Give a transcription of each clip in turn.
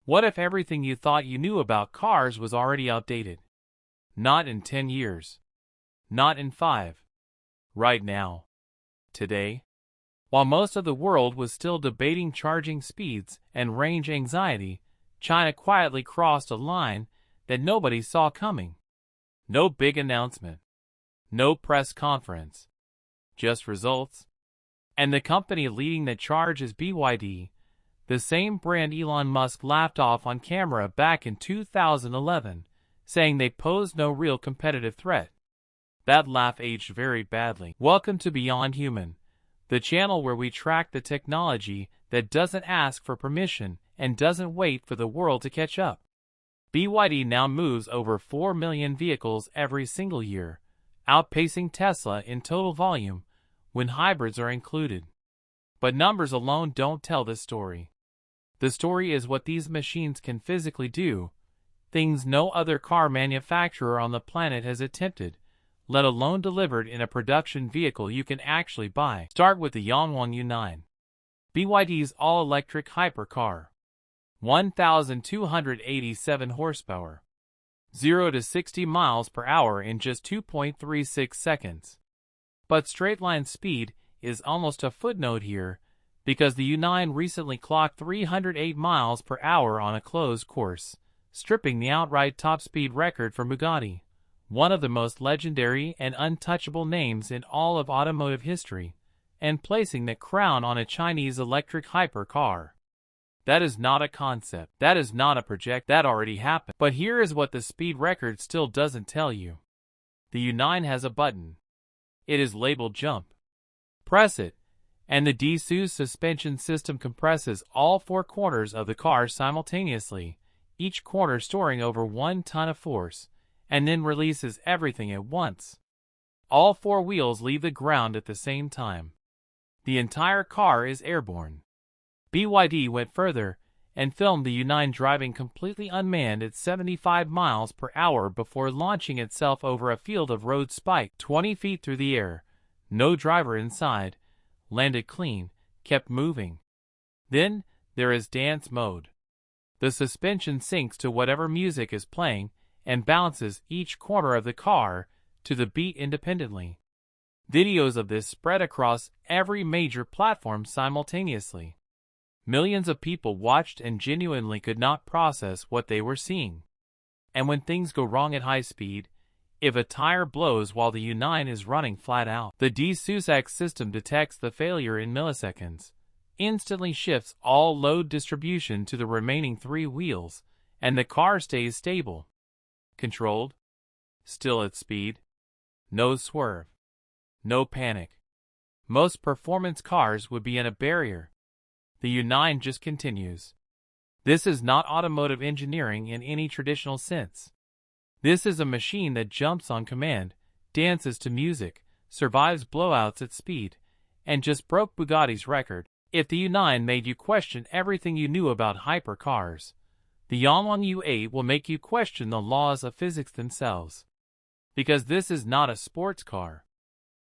What if everything you thought you knew about cars was already outdated? Not in 10 years. Not in 5. Right now. Today. While most of the world was still debating charging speeds and range anxiety, China quietly crossed a line that nobody saw coming. No big announcement. No press conference. Just results. And the company leading the charge is BYD, the same brand Elon Musk laughed off on camera back in 2011, saying they posed no real competitive threat. That laugh aged very badly. Welcome to Beyond Human, the channel where we track the technology that doesn't ask for permission and doesn't wait for the world to catch up. BYD now moves over 4 million vehicles every single year, outpacing Tesla in total volume when hybrids are included. But numbers alone don't tell the story. The story is what these machines can physically do, things no other car manufacturer on the planet has attempted, let alone delivered in a production vehicle you can actually buy. Start with the Yangwang U9, BYD's all-electric hypercar. 1,287 horsepower. 0 to 60 miles per hour in just 2.36 seconds. But straight-line speed is almost a footnote here, because the U9 recently clocked 308 miles per hour on a closed course, stripping the outright top speed record from Bugatti, one of the most legendary and untouchable names in all of automotive history, and placing the crown on a Chinese electric hypercar. That is not a concept. That is not a project. That already happened. But here is what the speed record still doesn't tell you. The U9 has a button. It is labeled jump. Press it, and the D-SUS suspension system compresses all 4 corners of the car simultaneously, each corner storing over 1 ton of force, and then releases everything at once. All 4 wheels leave the ground at the same time. The entire car is airborne. BYD went further and filmed the U9 driving completely unmanned at 75 miles per hour before launching itself over a field of road spiked 20 feet through the air. No driver inside, landed clean, kept moving. Then, there is dance mode. The suspension syncs to whatever music is playing and bounces each corner of the car to the beat independently. Videos of this spread across every major platform simultaneously. Millions of people watched and genuinely could not process what they were seeing. And when things go wrong at high speed, if a tire blows while the U9 is running flat out, the D-SUS system detects the failure in milliseconds, instantly shifts all load distribution to the remaining 3 wheels, and the car stays stable. Controlled. Still at speed. No swerve. No panic. Most performance cars would be in a barrier. The U9 just continues. This is not automotive engineering in any traditional sense. This is a machine that jumps on command, dances to music, survives blowouts at speed, and just broke Bugatti's record. If the U9 made you question everything you knew about hypercars, the Yangwang U8 will make you question the laws of physics themselves. Because this is not a sports car.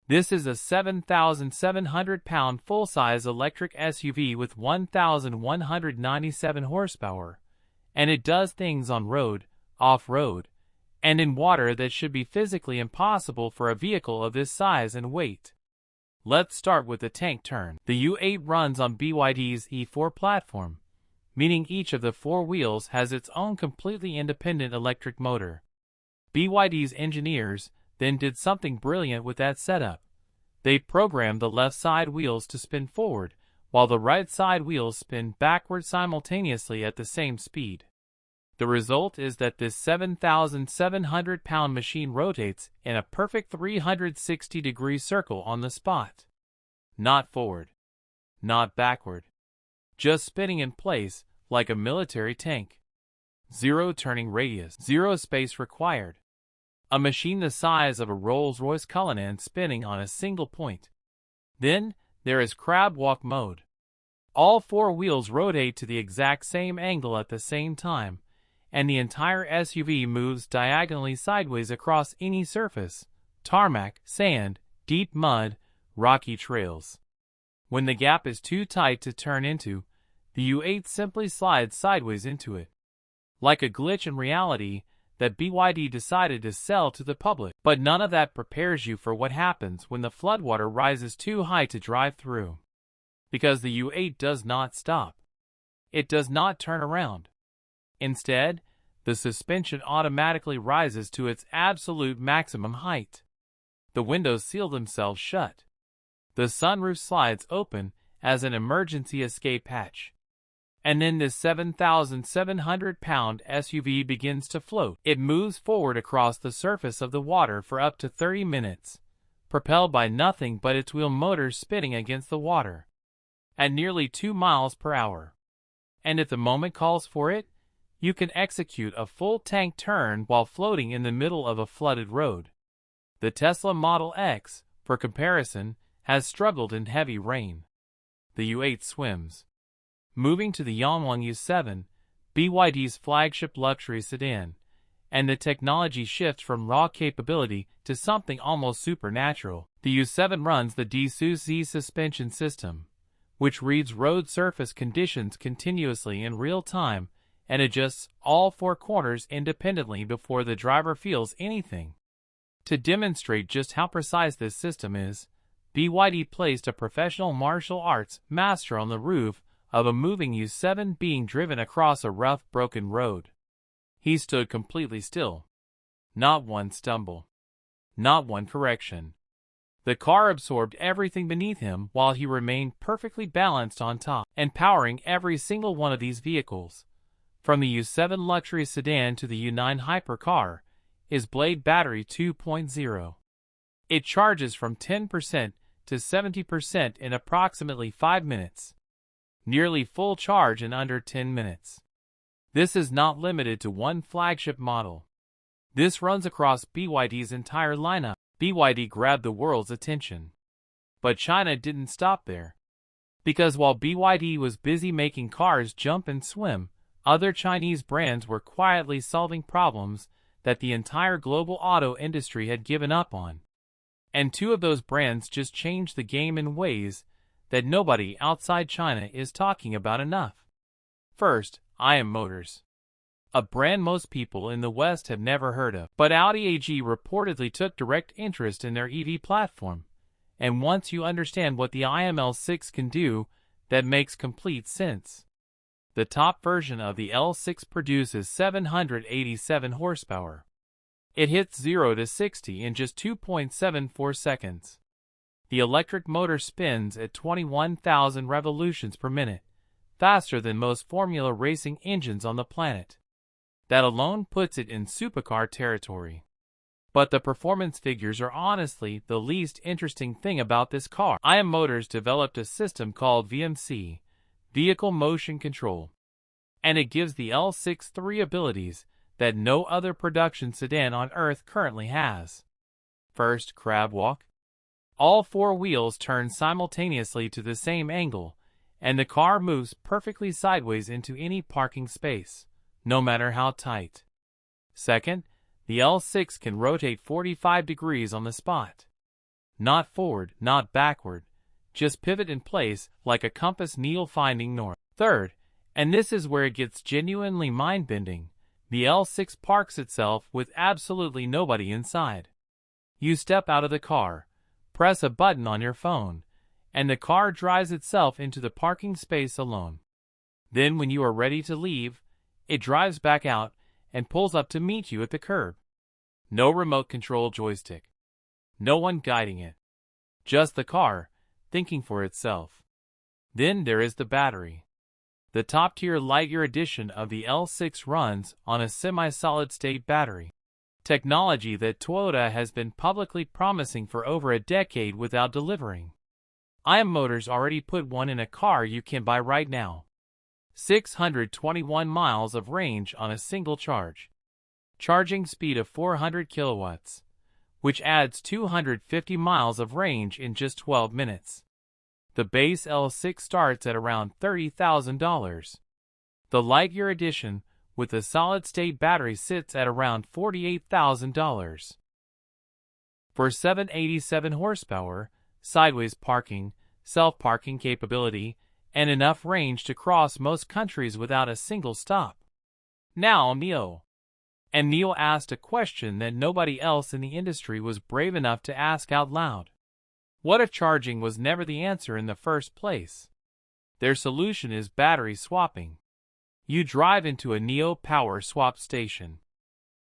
This is a 7,700-pound full-size electric SUV with 1,197 horsepower, and it does things on road, off-road, and in water that should be physically impossible for a vehicle of this size and weight. Let's start with the tank turn. The U8 runs on BYD's E4 platform, meaning each of the 4 wheels has its own completely independent electric motor. BYD's engineers then did something brilliant with that setup. They programmed the left side wheels to spin forward, while the right side wheels spin backward simultaneously at the same speed. The result is that this 7,700-pound machine rotates in a perfect 360-degree circle on the spot. Not forward. Not backward. Just spinning in place like a military tank. 0 turning radius. 0 space required. A machine the size of a Rolls-Royce Cullinan spinning on a single point. Then, there is crab walk mode. All 4 wheels rotate to the exact same angle at the same time, and the entire SUV moves diagonally sideways across any surface, tarmac, sand, deep mud, rocky trails. When the gap is too tight to turn into, The U8 simply slides sideways into it. Like a glitch in reality that BYD decided to sell to the public. But none of that prepares you for what happens when the floodwater rises too high to drive through. Because the U8 does not stop. It does not turn around. Instead, the suspension automatically rises to its absolute maximum height. The windows seal themselves shut. The sunroof slides open as an emergency escape hatch. And then this 7,700-pound SUV begins to float. It moves forward across the surface of the water for up to 30 minutes, propelled by nothing but its wheel motors spinning against the water at nearly 2 miles per hour. And if the moment calls for it, you can execute a full tank turn while floating in the middle of a flooded road. The Tesla Model X, for comparison, has struggled in heavy rain. The U8 swims. Moving to the Yangwang U9, BYD's flagship luxury sedan, and the technology shifts from raw capability to something almost supernatural. The U9 runs the D-Z suspension system, which reads road surface conditions continuously in real time and adjusts all 4 corners independently before the driver feels anything. To demonstrate just how precise this system is, BYD placed a professional martial arts master on the roof of a moving U9 being driven across a rough, broken road. He stood completely still. Not one stumble. Not one correction. The car absorbed everything beneath him while he remained perfectly balanced on top, and powering every single one of these vehicles. From the U9 luxury sedan to the U9 hypercar is Blade Battery 2.0. It charges from 10% to 70% in approximately 5 minutes. Nearly full charge in under 10 minutes. This is not limited to one flagship model. This runs across BYD's entire lineup. BYD grabbed the world's attention. But China didn't stop there. Because while BYD was busy making cars jump and swim, other Chinese brands were quietly solving problems that the entire global auto industry had given up on. And 2 of those brands just changed the game in ways that nobody outside China is talking about enough. First, IM Motors. A brand most people in the West have never heard of. But Audi AG reportedly took direct interest in their EV platform. And once you understand what the IM-L6 can do, that makes complete sense. The top version of the L6 produces 787 horsepower. It hits 0 to 60 in just 2.74 seconds. The electric motor spins at 21,000 revolutions per minute, faster than most Formula racing engines on the planet. That alone puts it in supercar territory. But the performance figures are honestly the least interesting thing about this car. IM Motors developed a system called VMC, Vehicle Motion Control, and it gives the L6 3 abilities that no other production sedan on Earth currently has. First, crab walk. All 4 wheels turn simultaneously to the same angle, and the car moves perfectly sideways into any parking space, no matter how tight. Second, the L6 can rotate 45 degrees on the spot. Not forward, not backward, just pivot in place like a compass needle finding north. Third, and this is where it gets genuinely mind-bending, the L6 parks itself with absolutely nobody inside. You step out of the car, press a button on your phone, and the car drives itself into the parking space alone. Then when you are ready to leave, it drives back out and pulls up to meet you at the curb. No remote control joystick. No one guiding it. Just the car, thinking for itself. Then there is the battery. The top-tier light-year edition of the L6 runs on a semi-solid-state battery. Technology that Toyota has been publicly promising for over a decade without delivering. IM Motors already put one in a car you can buy right now. 621 miles of range on a single charge. Charging speed of 400 kilowatts, which adds 250 miles of range in just 12 minutes. The base L6 starts at around $30,000. The light-year edition with a solid-state battery sits at around $48,000. For 787 horsepower, sideways parking, self-parking capability, and enough range to cross most countries without a single stop. Now NIO. And NIO asked a question that nobody else in the industry was brave enough to ask out loud. What if charging was never the answer in the first place? Their solution is battery swapping. You drive into a NIO power swap station.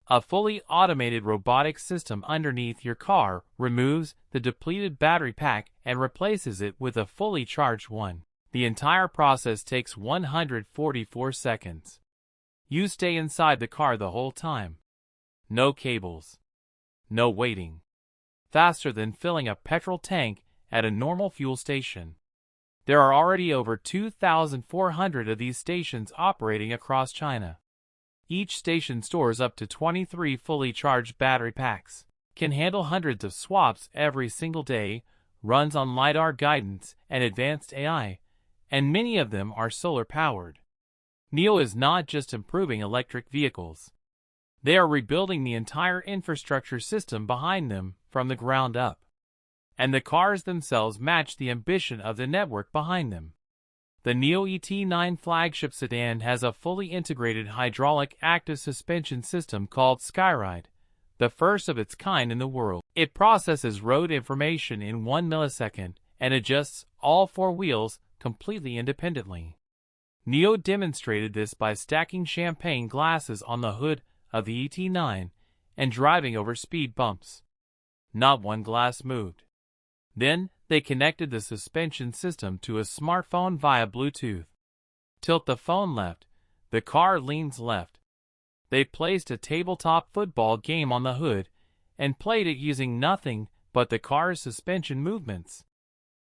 A fully automated robotic system underneath your car removes the depleted battery pack and replaces it with a fully charged one. The entire process takes 144 seconds. You stay inside the car the whole time. No cables. No waiting. Faster than filling a petrol tank at a normal fuel station. There are already over 2,400 of these stations operating across China. Each station stores up to 23 fully charged battery packs, can handle hundreds of swaps every single day, runs on LiDAR guidance and advanced AI, and many of them are solar-powered. NIO is not just improving electric vehicles. They are rebuilding the entire infrastructure system behind them from the ground up. And the cars themselves match the ambition of the network behind them. The NIO ET9 flagship sedan has a fully integrated hydraulic active suspension system called Skyride, the first of its kind in the world. It processes road information in 1 millisecond and adjusts all four wheels completely independently. NIO demonstrated this by stacking champagne glasses on the hood of the ET9 and driving over speed bumps. Not one glass moved. Then, they connected the suspension system to a smartphone via Bluetooth. Tilt the phone left, the car leans left. They placed a tabletop football game on the hood and played it using nothing but the car's suspension movements.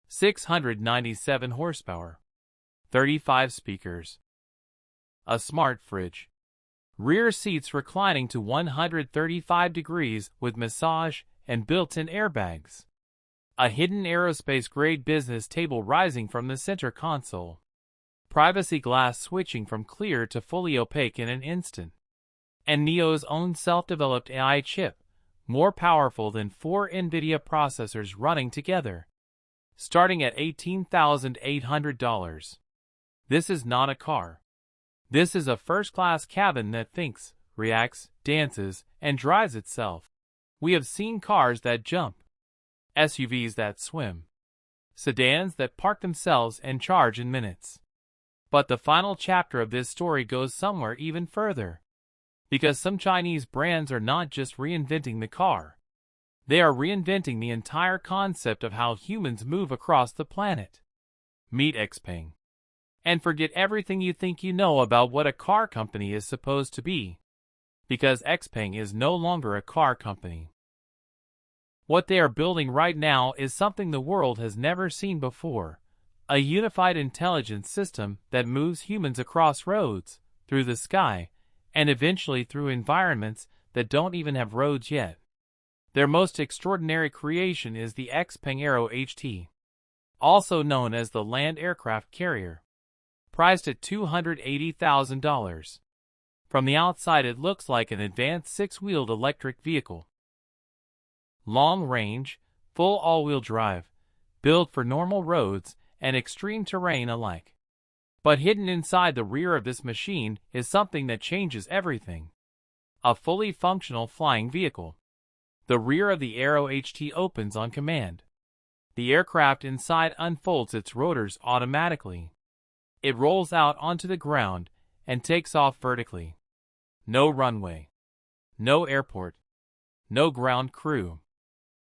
697 horsepower. 35 speakers. A smart fridge. Rear seats reclining to 135 degrees with massage and built-in airbags. A hidden aerospace-grade business table rising from the center console. Privacy glass switching from clear to fully opaque in an instant. And NIO's own self-developed AI chip, more powerful than 4 NVIDIA processors running together. Starting at $18,800. This is not a car. This is a first-class cabin that thinks, reacts, dances, and drives itself. We have seen cars that jump. SUVs that swim, sedans that park themselves and charge in minutes. But the final chapter of this story goes somewhere even further. Because some Chinese brands are not just reinventing the car. They are reinventing the entire concept of how humans move across the planet. Meet XPeng. And forget everything you think you know about what a car company is supposed to be. Because XPeng is no longer a car company. What they are building right now is something the world has never seen before. A unified intelligence system that moves humans across roads, through the sky, and eventually through environments that don't even have roads yet. Their most extraordinary creation is the XPeng Aero HT, also known as the Land Aircraft Carrier, priced at $280,000. From the outside it looks like an advanced six-wheeled electric vehicle. Long range, full all-wheel drive, built for normal roads and extreme terrain alike. But hidden inside the rear of this machine is something that changes everything. A fully functional flying vehicle. The rear of the Aero HT opens on command. The aircraft inside unfolds its rotors automatically. It rolls out onto the ground and takes off vertically. No runway. No airport. No ground crew.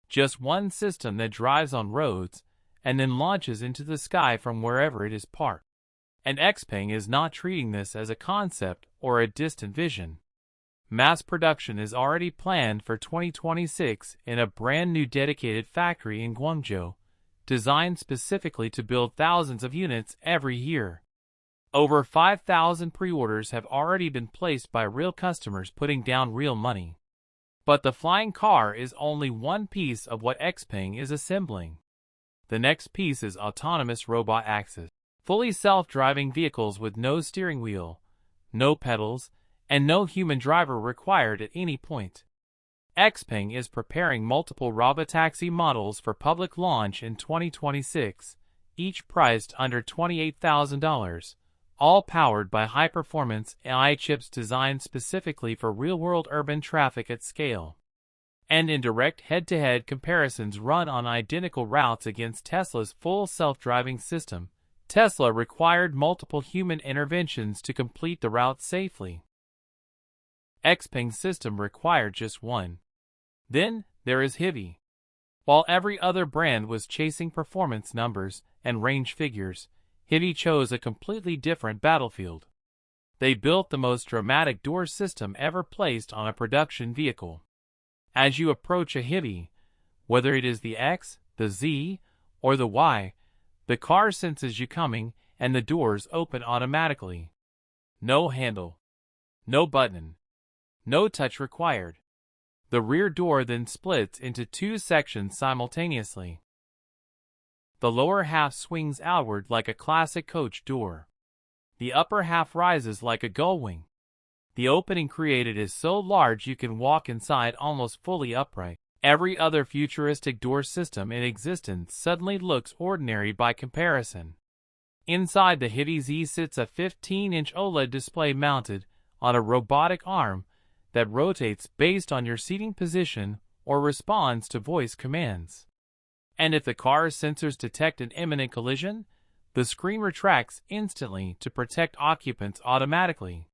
Just one system that drives on roads and then launches into the sky from wherever it is parked. And XPeng is not treating this as a concept or a distant vision. Mass production is already planned for 2026 in a brand new dedicated factory in Guangzhou, designed specifically to build thousands of units every year. Over 5,000 pre-orders have already been placed by real customers putting down real money. But the flying car is only one piece of what XPeng is assembling. The next piece is autonomous robot access. Fully self-driving vehicles with no steering wheel, no pedals, and no human driver required at any point. XPeng is preparing multiple robotaxi models for public launch in 2026, each priced under $28,000, all powered by high-performance AI chips designed specifically for real-world urban traffic at scale. And in direct head-to-head comparisons run on identical routes against Tesla's full self-driving system, Tesla required multiple human interventions to complete the route safely. Xpeng's system required just one. Then, there is HEVI. While every other brand was chasing performance numbers and range figures, HEVI chose a completely different battlefield. They built the most dramatic door system ever placed on a production vehicle. As you approach a HEVI, whether it is the X, the Z, or the Y, the car senses you coming and the doors open automatically. No handle. No button. No touch required. The rear door then splits into two sections simultaneously. The lower half swings outward like a classic coach door. The upper half rises like a gull wing. The opening created is so large you can walk inside almost fully upright. Every other futuristic door system in existence suddenly looks ordinary by comparison. Inside the HEVI Z sits a 15-inch OLED display mounted on a robotic arm that rotates based on your seating position or responds to voice commands. And if the car's sensors detect an imminent collision, the screen retracts instantly to protect occupants automatically.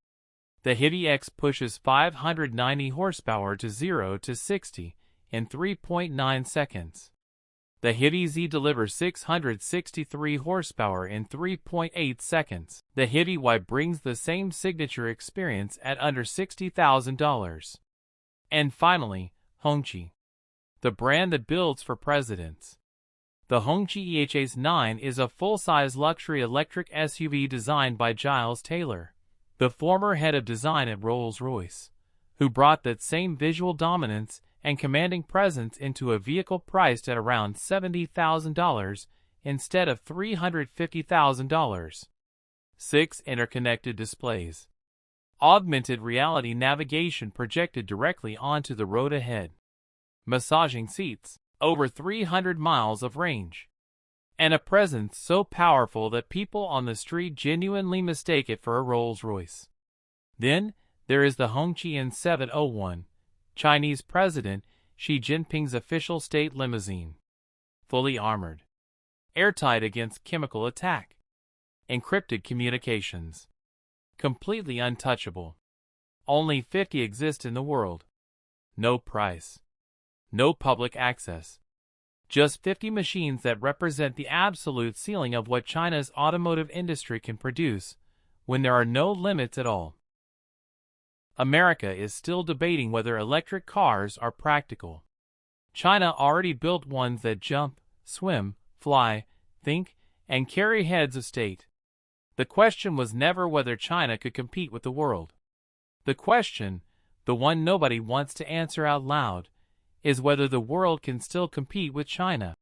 The HEVI X pushes 590 horsepower to 0 to 60 in 3.9 seconds. The HEVI Z delivers 663 horsepower in 3.8 seconds. The HEVI Y brings the same signature experience at under $60,000. And finally, Hongqi, the brand that builds for presidents. The Hongqi EHS9 is a full-size luxury electric SUV designed by Giles Taylor, the former head of design at Rolls-Royce, who brought that same visual dominance and commanding presence into a vehicle priced at around $70,000 instead of $350,000. 6 interconnected displays. Augmented reality navigation projected directly onto the road ahead. Massaging seats, over 300 miles of range. And a presence so powerful that people on the street genuinely mistake it for a Rolls-Royce. Then, there is the Hongqi N701, Chinese President Xi Jinping's official state limousine. Fully armored. Airtight against chemical attack. Encrypted communications. Completely untouchable. Only 50 exist in the world. No price. No public access. Just 50 machines that represent the absolute ceiling of what China's automotive industry can produce, when there are no limits at all. America is still debating whether electric cars are practical. China already built ones that jump, swim, fly, think, and carry heads of state. The question was never whether China could compete with the world. The question, the one nobody wants to answer out loud, is whether the world can still compete with China.